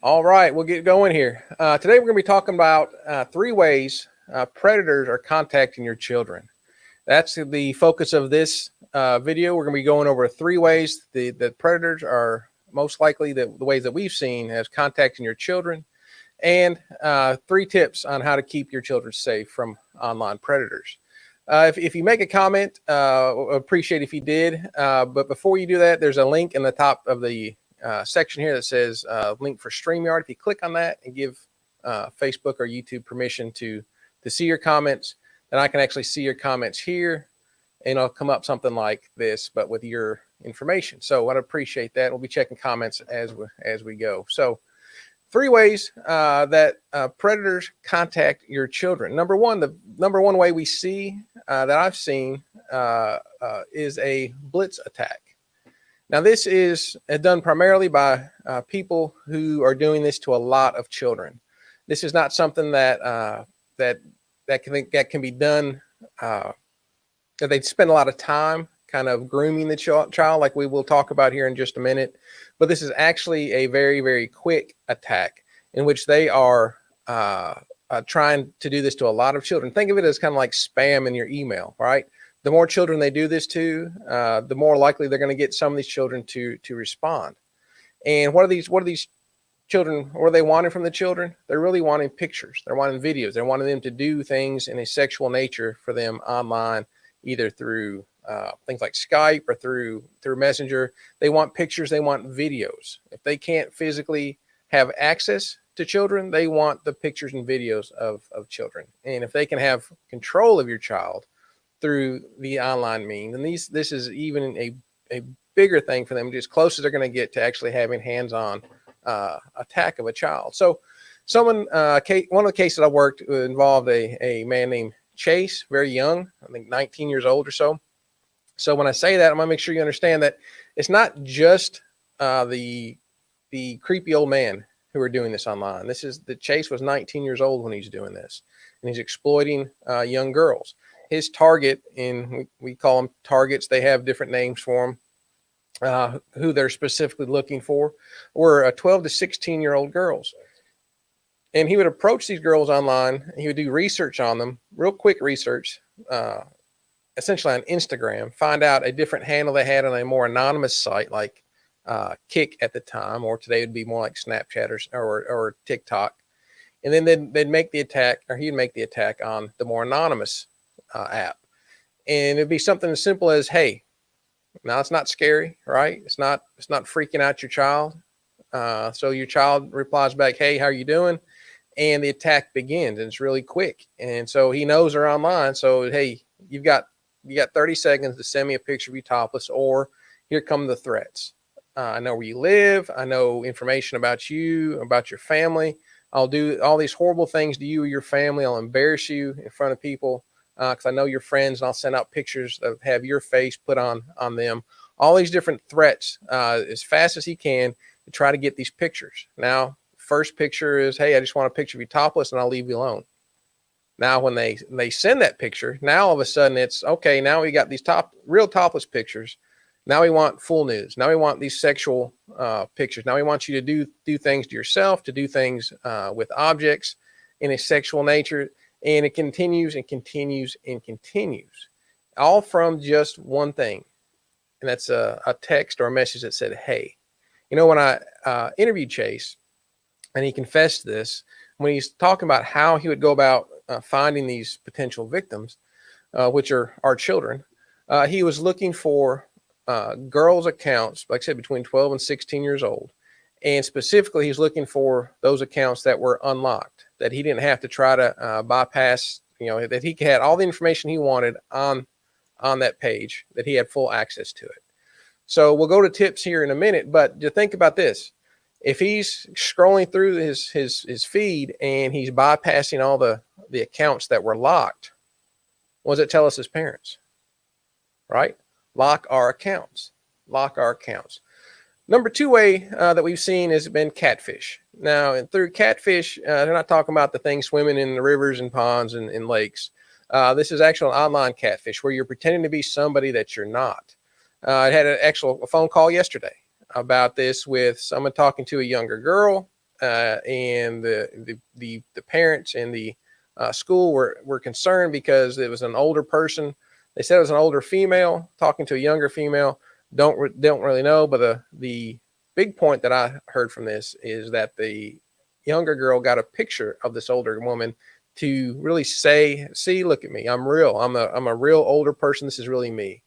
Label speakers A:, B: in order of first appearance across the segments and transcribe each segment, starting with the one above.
A: All right, we'll get going here. Today we're going to be talking about 3 ways predators are contacting your children. That's the focus of this video. We're going to be going over 3 ways the predators are most likely the ways that we've seen as contacting your children, and 3 tips on how to keep your children safe from online predators. If you make a comment, appreciate if you did. But before you do that, there's a link in the top of the section here that says link for StreamYard. If you click on that and give Facebook or YouTube permission to see your comments, then I can actually see your comments here, and it'll come up something like this, but with your information. So I'd appreciate that. We'll be checking comments as we go. So 3 ways that predators contact your children. The number one way we see that I've seen is a blitz attack. Now, this is done primarily by people who are doing this to a lot of children. This is not something that can be done. That they spend a lot of time kind of grooming the child, like we will talk about here in just a minute. But this is actually a very, very quick attack in which they are trying to do this to a lot of children. Think of it as kind of like spam in your email, right? The more children they do this to, the more likely they're going to get some of these children to respond. And what are these children? What are they wanting from the children? They're really wanting pictures. They're wanting videos. They're wanting them to do things in a sexual nature for them online, either through things like Skype or through Messenger. They want pictures. They want videos. If they can't physically have access to children, they want the pictures and videos of children. And if they can have control of your child through the online means, and this is even a bigger thing for them, just close as they're going to get to actually having hands-on attack of a child. So one of the cases I worked involved a man named Chase, very young, I think 19 years old or so. So when I say that, I'm gonna make sure you understand that it's not just the creepy old man who are doing this online. Chase was 19 years old when he's doing this, and he's exploiting young girls. His target, and we call them targets, they have different names for them, who they're specifically looking for, were 12 to 16-year-old girls. And he would approach these girls online. He would do research on them, real quick research, essentially on Instagram, find out a different handle they had on a more anonymous site like Kick at the time, or today would be more like Snapchat or TikTok. And then they'd make the attack, or he'd make the attack on the more anonymous app. And it'd be something as simple as, hey, now it's not scary, right? It's not freaking out your child. So your child replies back, hey, how are you doing? And the attack begins, and it's really quick. And so he knows they're online. So, hey, you got 30 seconds to send me a picture of you topless, or here come the threats. I know where you live. I know information about you, about your family. I'll do all these horrible things to you or your family. I'll embarrass you in front of people because I know your friends, and I'll send out pictures that have your face put on them. All these different threats as fast as he can to try to get these pictures. Now, first picture is, hey, I just want a picture of you topless and I'll leave you alone. Now, when they send that picture, now all of a sudden it's, okay, now we got these real topless pictures. Now we want full news. Now we want these sexual pictures. Now we want you to do things to yourself, to do things with objects in a sexual nature. And it continues and continues and continues, all from just one thing. And that's a text or a message that said, hey. You know, when I interviewed Chase, and he confessed this, when he's talking about how he would go about finding these potential victims, which are our children, he was looking for girls' accounts, like I said, between 12 and 16 years old. And specifically, he's looking for those accounts that were unlocked, that he didn't have to try to bypass, that he had all the information he wanted on that page, that he had full access to it. So we'll go to tips here in a minute, but to think about this. If he's scrolling through his feed and he's bypassing all the accounts that were locked, what does it tell us as parents? Right? Lock our accounts. Lock our accounts. Number 2 way that we've seen has been catfish. Now, through catfish, they're not talking about the things swimming in the rivers and ponds and lakes. This is actually an online catfish where you're pretending to be somebody that you're not. I had a phone call yesterday about this with someone talking to a younger girl, and the parents and the school were concerned because it was an older person. They said it was an older female talking to a younger female. Don't really know, but the big point that I heard from this is that the younger girl got a picture of this older woman to really say, see, look at me, I'm real. I'm a real older person. This is really me.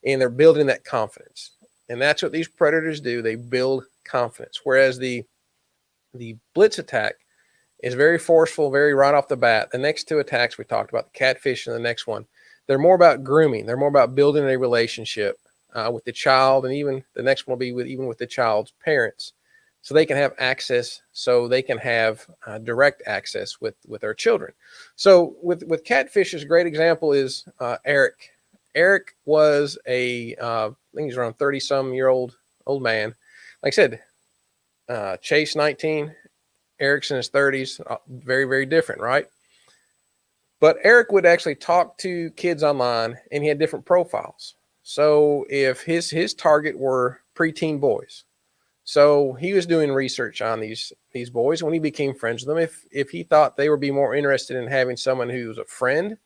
A: And they're building that confidence. And that's what these predators do. They build confidence. Whereas the Blitz Attack is very forceful, very right off the bat. The next two attacks we talked about, the Catfish and the next one, they're more about grooming. They're more about building a relationship with the child, and even the next one will be with the child's parents, so they can have access, so they can have direct access with our children. So with Catfish's great example is Eric. Eric was I think he's around 30-some-year-old man. Like I said, Chase 19, Eric's in his 30s, very, very different, right? But Eric would actually talk to kids online, and he had different profiles. So if his target were preteen boys, so he was doing research on these boys. When he became friends with them, if he thought they would be more interested in having someone who was a friend,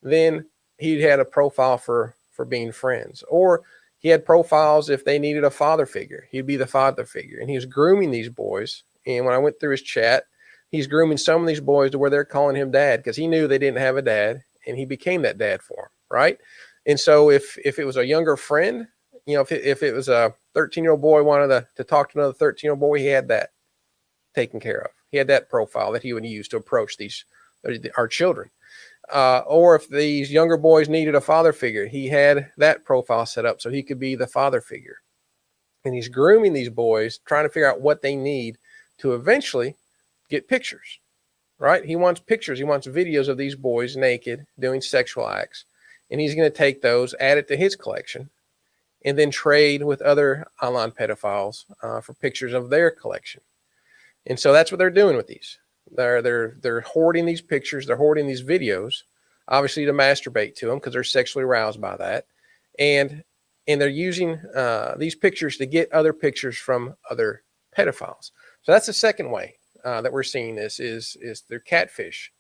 A: then he had a profile for being friends. Or he had profiles if they needed a father figure, he'd be the father figure. And he was grooming these boys. And when I went through his chat, he's grooming some of these boys to where they're calling him dad, because he knew they didn't have a dad, and he became that dad for them, right? And so if it was a younger friend, if it was a 13-year-old boy wanted to talk to another 13-year-old boy, he had that taken care of. He had that profile that he would use to approach our children. Or if these younger boys needed a father figure, he had that profile set up so he could be the father figure. And he's grooming these boys, trying to figure out what they need to eventually get pictures, right? He wants pictures. He wants videos of these boys naked doing sexual acts. And he's going to take those, add it to his collection, and then trade with other online pedophiles for pictures of their collection. And so that's what they're doing with these. They're hoarding these pictures. They're hoarding these videos, obviously to masturbate to them because they're sexually aroused by that. And they're using these pictures to get other pictures from other pedophiles. So that's the second way that we're seeing this is through Catfish.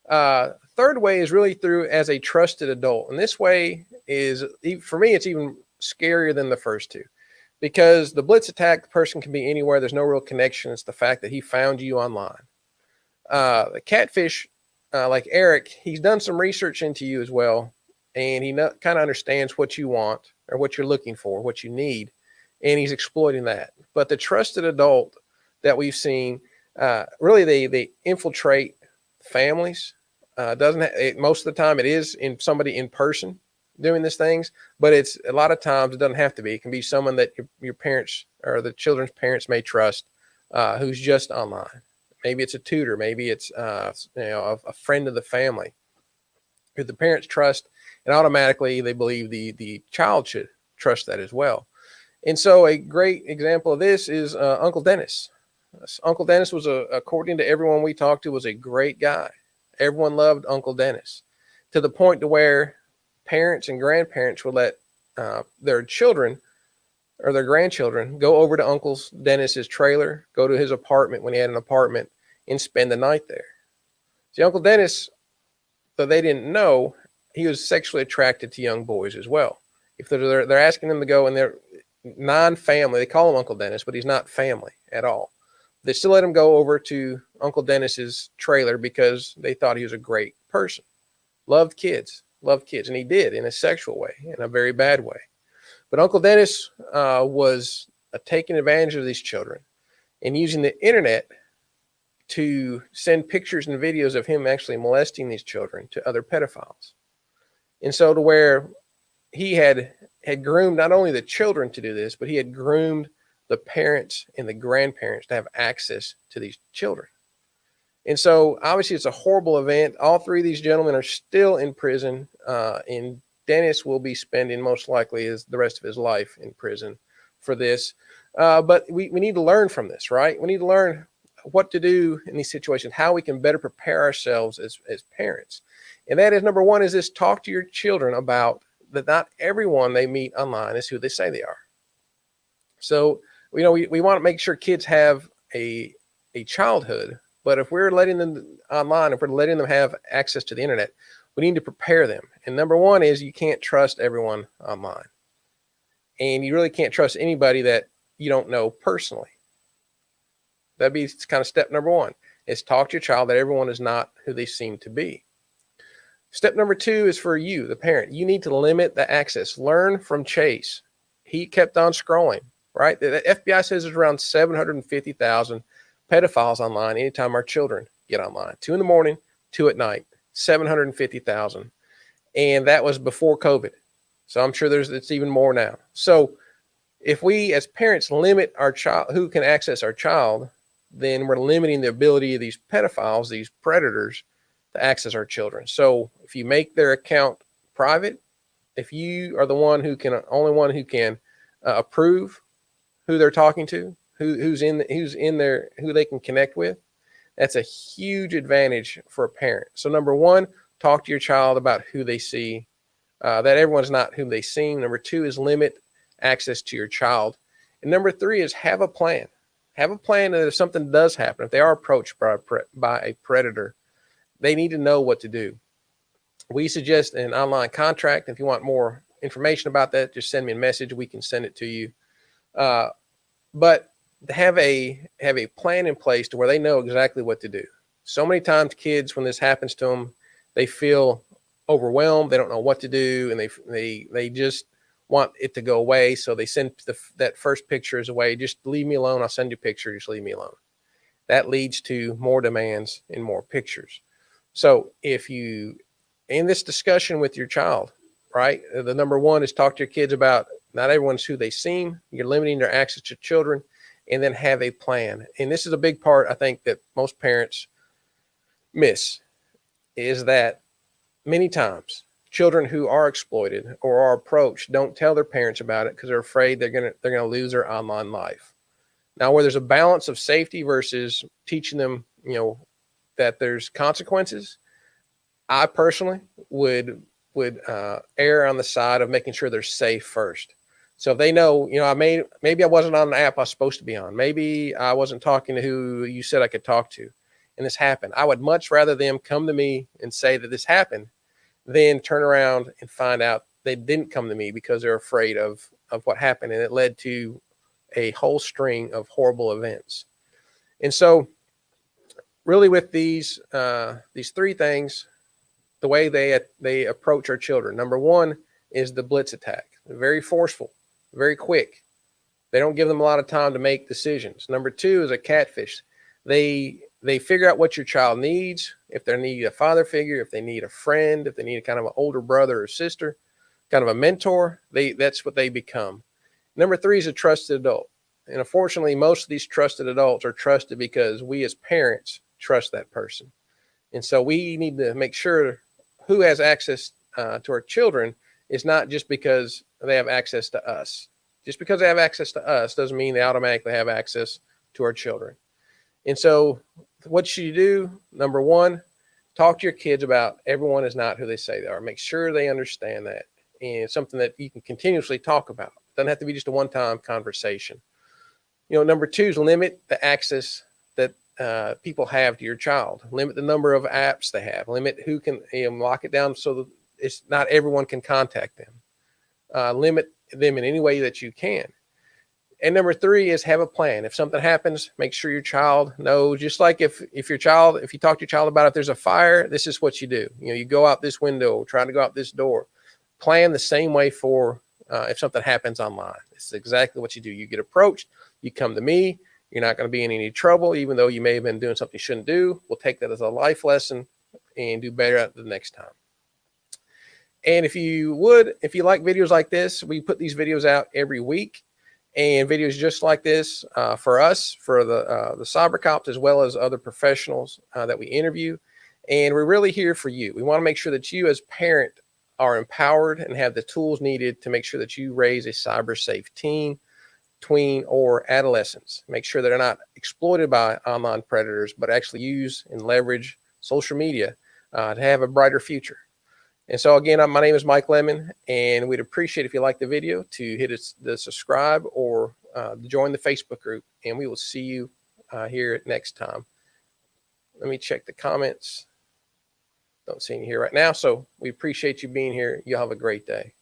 A: Third way is really through as a trusted adult. And this way is, for me, it's even scarier than the first two, because the Blitz Attack, the person can be anywhere. There's no real connection. It's the fact that he found you online. The Catfish, like Eric, he's done some research into you as well. And he kind of understands what you want or what you're looking for, what you need. And he's exploiting that. But the trusted adult that we've seen, really they infiltrate families. Most of the time it is in somebody in person doing these things, but it's a lot of times it doesn't have to be. It can be someone that your parents or the children's parents may trust, who's just online. Maybe it's a tutor. Maybe it's a friend of the family who the parents trust, and automatically they believe the child should trust that as well. And so a great example of this is Uncle Dennis. Uncle Dennis was, according to everyone we talked to, was a great guy. Everyone loved Uncle Dennis, to the point to where parents and grandparents would let their children or their grandchildren go over to Uncle Dennis's trailer, go to his apartment when he had an apartment, and spend the night there. See, Uncle Dennis, though they didn't know, he was sexually attracted to young boys as well. If they're asking him to go, and they're non-family, they call him Uncle Dennis, but he's not family at all. They still let him go over to Uncle Dennis's trailer because they thought he was a great person. Loved kids. And he did, in a sexual way, in a very bad way. But Uncle Dennis was taking advantage of these children and using the internet to send pictures and videos of him actually molesting these children to other pedophiles. And so to where he had groomed not only the children to do this, but he had groomed the parents and the grandparents to have access to these children. And so obviously it's a horrible event. All three of these gentlemen are still in prison, and Dennis will be spending most likely the rest of his life in prison for this. But we need to learn from this, right? We need to learn what to do in these situations, how we can better prepare ourselves as parents. And that is, number one, is this: talk to your children about that not everyone they meet online is who they say they are. So, we want to make sure kids have a childhood, but if we're letting them online, if we're letting them have access to the internet, we need to prepare them. And number one is you can't trust everyone online. And you really can't trust anybody that you don't know personally. That'd be kind of step number one, is talk to your child that everyone is not who they seem to be. Step number two is for you, the parent. You need to limit the access. Learn from Chase. He kept on scrolling, right? The FBI says there's around 750,000 pedophiles online anytime our children get online. 2 in the morning, 2 at night, 750,000. And that was before COVID. So I'm sure it's even more now. So if we as parents limit our child, who can access our child, then we're limiting the ability of these pedophiles, these predators, to access our children. So if you make their account private, if you are the only one who can approve who they're talking to, who's in there, who they can connect with, that's a huge advantage for a parent. So number one, talk to your child about who they see, that everyone's not whom they seem. Number two is limit access to your child. And number three is have a plan. Have a plan that if something does happen, if they are approached by a predator, they need to know what to do. We suggest an online contract. If you want more information about that, just send me a message. We can send it to you. But have a plan in place to where they know exactly what to do. So many times kids, when this happens to them, they feel overwhelmed. They don't know what to do, and they just want it to go away. So they send that first picture is away. Just leave me alone. I'll send you a picture. Just leave me alone. That leads to more demands and more pictures. So if you, in this discussion with your child, right, the number one is talk to your kids about not everyone's who they seem. You're limiting their access to children, and then have a plan. And this is a big part, I think, that most parents miss, is that many times children who are exploited or are approached don't tell their parents about it because they're afraid they're gonna lose their online life. Now, where there's a balance of safety versus teaching them, that there's consequences, I personally would err on the side of making sure they're safe first. So if they know, maybe I wasn't on the app I was supposed to be on. Maybe I wasn't talking to who you said I could talk to, and this happened. I would much rather them come to me and say that this happened than turn around and find out they didn't come to me because they're afraid of what happened, and it led to a whole string of horrible events. And so really with these three things, the way they approach our children, number one is the Blitz Attack. They're very forceful, very quick. They don't give them a lot of time to make decisions. Number two is a catfish. They figure out what your child needs, if they need a father figure, if they need a friend, if they need a kind of an older brother or sister, kind of a mentor, that's what they become. Number three is a trusted adult. And unfortunately, most of these trusted adults are trusted because we as parents trust that person. And so we need to make sure who has access to our children is not just because they have access to us. Just because they have access to us doesn't mean they automatically have access to our children. And so what should you do? Number one, talk to your kids about everyone is not who they say they are. Make sure they understand that. And it's something that you can continuously talk about. It doesn't have to be just a one-time conversation. Number two is limit the access that people have to your child. Limit the number of apps they have. Limit who can, lock it down so that it's not everyone can contact them. Limit them in any way that you can. And number three is have a plan. If something happens, make sure your child knows. Just like if you talk to your child about if there's a fire, this is what you do. You go out this window, try to go out this door. Plan the same way for if something happens online. It's exactly what you do. You get approached, you come to me. You're not going to be in any trouble, even though you may have been doing something you shouldn't do. We'll take that as a life lesson and do better the next time. And if you like videos like this, we put these videos out every week, and videos just like this for us, for the cyber cops, as well as other professionals that we interview. And we're really here for you. We want to make sure that you as parent are empowered and have the tools needed to make sure that you raise a cyber safe teen, tween, or adolescents. Make sure that they're not exploited by online predators, but actually use and leverage social media to have a brighter future. And so again, my name is Mike Lemon, and we'd appreciate if you like the video to hit the subscribe or join the Facebook group, and we will see you here next time. Let me check the comments. Don't see any here right now. So we appreciate you being here. You'll have a great day.